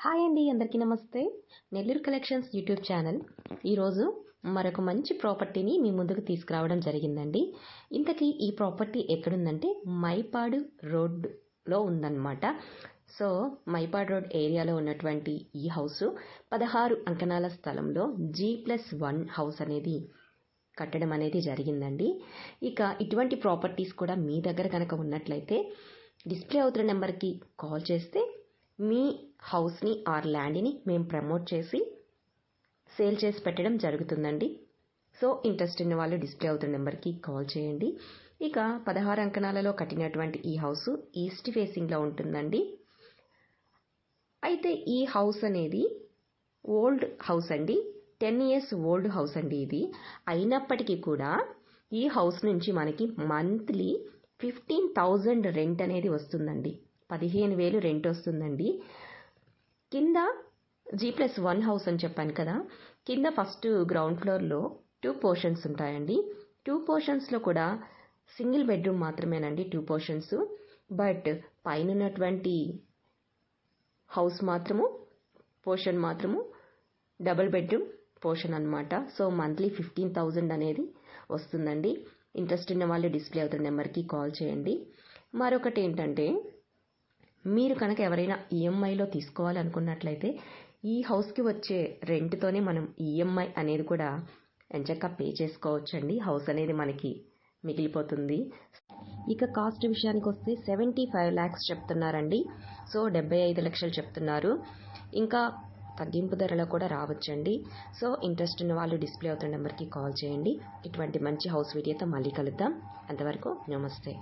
Hi అండి, అందరికీ నమస్తే. నెల్లూరు కలెక్షన్స్ యూట్యూబ్ ఛానల్ ఈరోజు మరొక మంచి ప్రాపర్టీని మీ ముందుకు తీసుకురావడం జరిగిందండి. ఇంతకీ ఈ ప్రాపర్టీ ఎక్కడుందంటే మైపాడు రోడ్లో ఉందన్నమాట. సో మైపాడు రోడ్ ఏరియాలో ఉన్నటువంటి ఈ హౌస్ 16 అంకణాల స్థలంలో G+1 హౌస్ అనేది కట్టడం అనేది జరిగిందండి. ఇక ఇటువంటి ప్రాపర్టీస్ కూడా మీ దగ్గర కనుక ఉన్నట్లయితే డిస్ప్లే అవుతున్న నెంబర్కి కాల్ చేస్తే మీ హౌస్ని ఆర్ ల్యాండ్ని మేము ప్రమోట్ చేసి సేల్ చేసి పెట్టడం జరుగుతుందండి. సో ఇంట్రెస్ట్ ఉన్న వాళ్ళు డిస్ప్లే అవుతున్న నెంబర్కి కాల్ చేయండి. ఇక 16 అంకణాలలో కట్టినటువంటి ఈ హౌస్ ఈస్ట్ ఫేసింగ్లో ఉంటుందండి. అయితే ఈ హౌస్ అనేది ఓల్డ్ హౌస్ అండి, 10 years ఓల్డ్ హౌస్ అండి ఇది. అయినప్పటికీ కూడా ఈ హౌస్ నుంచి మనకి మంత్లీ 15,000 రెంట్ అనేది వస్తుందండి. 15,000 రెంట్ వస్తుందండి. కింద G+1 హౌస్ అని చెప్పాను కదా, కింద ఫస్ట్ గ్రౌండ్ ఫ్లోర్లో 2 పోర్షన్స్ ఉంటాయండి. 2 పోర్షన్స్లో కూడా సింగిల్ బెడ్రూమ్ మాత్రమేనండి, 2 పోర్షన్స్. బట్ పైన ఉన్నటువంటి హౌస్ పోర్షన్ మాత్రము డబుల్ బెడ్రూమ్ పోర్షన్ అనమాట. సో మంత్లీ 15,000 అనేది వస్తుందండి. ఇంట్రెస్ట్ ఉన్న వాళ్ళు డిస్ప్లే అవుతున్న నెంబర్కి కాల్ చేయండి. మరొకటి ఏంటంటే, మీరు కనుక ఎవరైనా ఈఎంఐలో తీసుకోవాలనుకున్నట్లయితే ఈ హౌస్కి వచ్చే రెంట్తోనే మనం ఈఎంఐ అనేది కూడా ఎంచక్కా పే చేసుకోవచ్చండి. హౌస్ అనేది మనకి మిగిలిపోతుంది. ఇక కాస్ట్ విషయానికి వస్తే 75 lakhs చెప్తున్నారండి. సో 75 లక్షలు చెప్తున్నారు. ఇంకా తగ్గింపు ధరలో కూడా రావచ్చండి. సో ఇంట్రెస్ట్ ఉన్న వాళ్ళు డిస్ప్లే అవుతున్న నెంబర్కి కాల్ చేయండి. ఇటువంటి మంచి హౌస్ వీడియోతో మళ్ళీ కలుద్దాం. అంతవరకు నమస్తే.